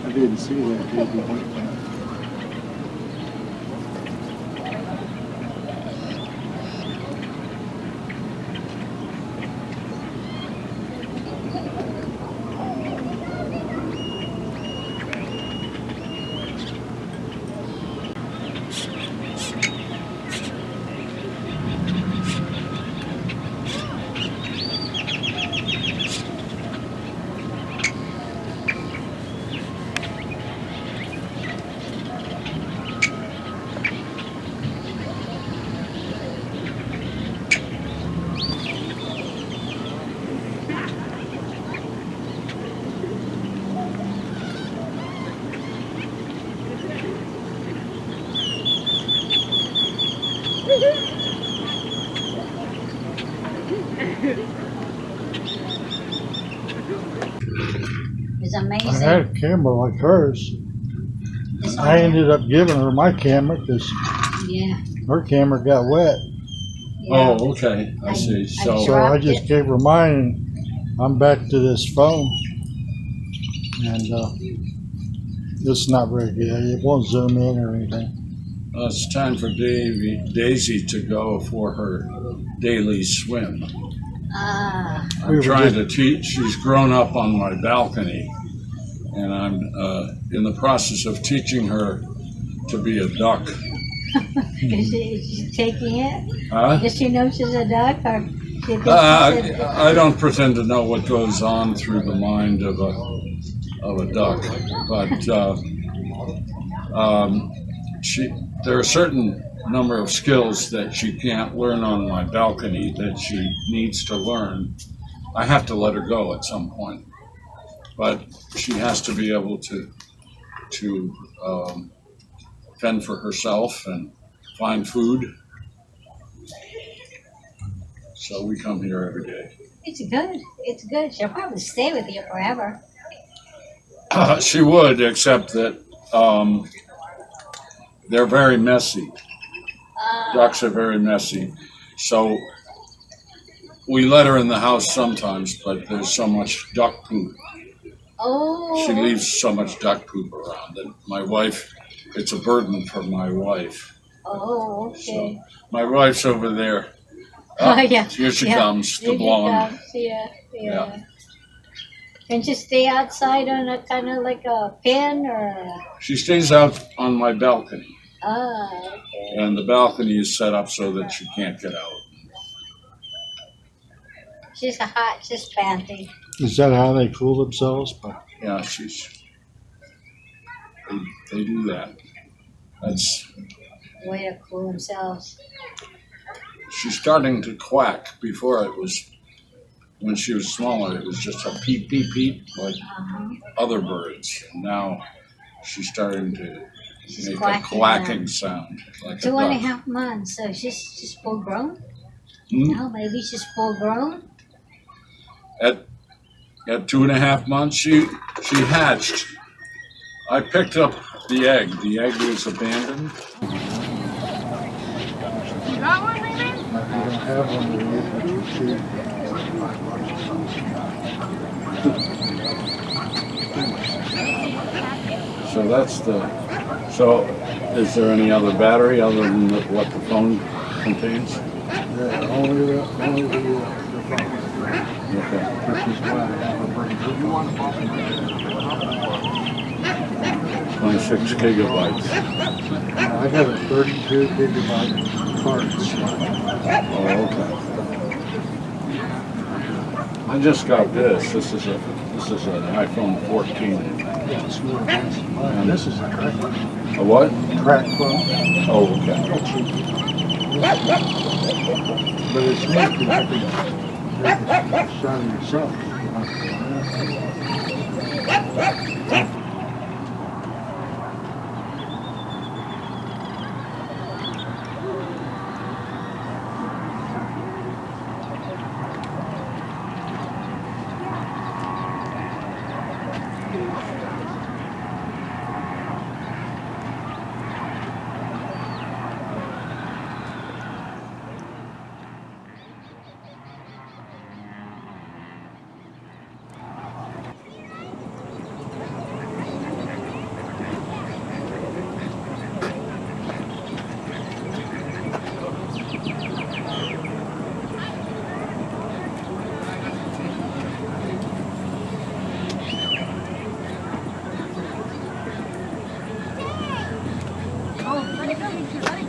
I didn't see that, did you? It's amazing. I had a camera like hers. I ended up giving her my camera because her camera got wet. Yeah. Oh, okay. I see. So So I just gave her mine, and I'm back to this phone. And it's not very good. It won't zoom in or anything. it's time for Daisy to go for her daily swim. I'm trying to teach. She's grown up on my balcony, and I'm in the process of teaching her to be a duck. Is she taking it? Huh? Does she know she's a duck, or she thinks I don't pretend to know what goes on through the mind of a duck, but there are a certain number of skills that she can't learn on my balcony that she needs to learn. I have to let her go at some point, but she has to be able to fend for herself and find food. So we come here every day. It's good. It's good. She'll probably stay with you forever. She would, except that they're very messy. Ducks are very messy. So we let her in the house sometimes, but there's so much duck poop. Oh. She leaves so much duck poop around that my wife, it's a burden for my wife. Oh, okay. So my wife's over there. Oh, yeah. Here she comes, the blonde. Yeah. Can she stay outside on a kind of like a pen or? She stays out on my balcony, Okay. and the balcony is set up so that she can't get out. She's hot. She's panty. Is that how they cool themselves? Yeah, they do that. That's Way to cool themselves. she's starting to quack. Before it was, when she was smaller, it was just a peep, peep, peep, like other birds. And now she's starting to make a quacking sound. Like 2.5 months, so she's full grown? No, maybe she's full grown? At 2.5 months, she hatched. I picked up the egg. The egg was abandoned. You got one, baby? I don't have one yet, but you see. So that's so is there any other battery other than what the phone contains? Yeah, only the phone. Okay. Which is why I have a brain. Do you want to bump 26 gigabytes. I got a 32 gigabyte card. Oh, okay. I just got this. This is an iPhone 14. This is a track phone. A what? Track phone. Oh, okay. But it's neat because you can take a shot of yourself.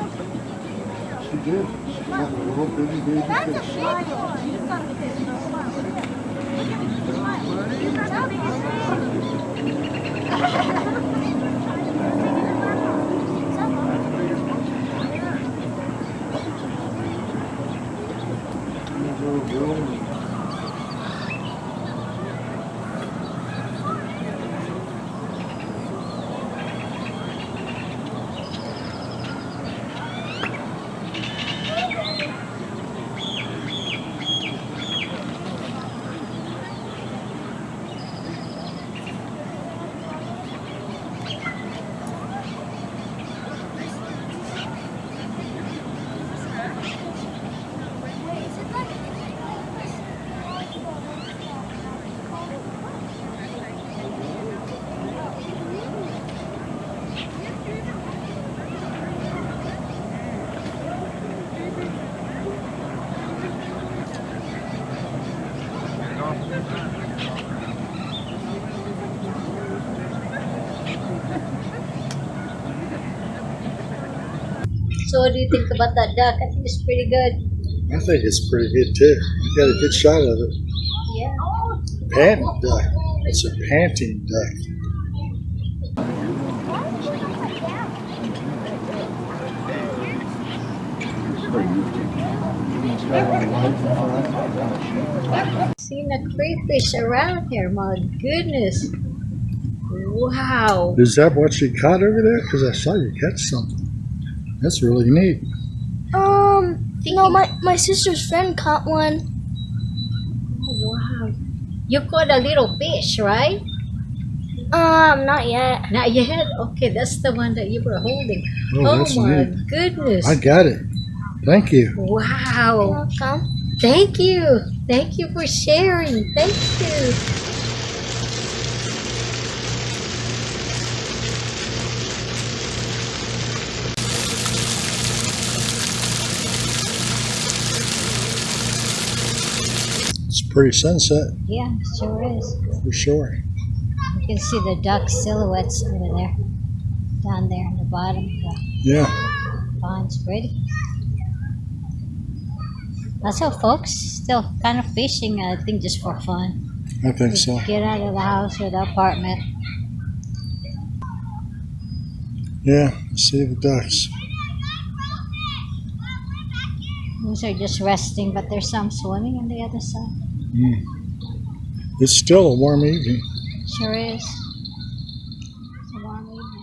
She did. She got a little bitty baby fish. So what do you think about that duck? I think it's pretty good. I think it's pretty good too. You got a good shot of it. Yeah. Panting duck. It's a panting duck. Seen a crayfish around here. My goodness. Wow. Is that what you caught over there? Because I saw you catch something. That's really neat. No, my sister's friend caught one. Wow. You caught a little fish, right? Not yet. Not yet? Okay, that's the one that you were holding. Oh, Oh that's my neat. goodness. I got it. Thank you. Wow. Welcome. Thank you. Thank you for sharing. Thank you. It's a pretty sunset Yeah, sure is. for sure. You can see the duck silhouettes over there. Down there in the bottom. The Yeah. pond's pretty. That's all, folks. Still kind of fishing, I think, just for fun. I think so. Get out of the house or the apartment. Yeah. See the ducks. Those are just resting, but there's some swimming on the other side. It's still a warm evening. Sure is. It's a warm evening.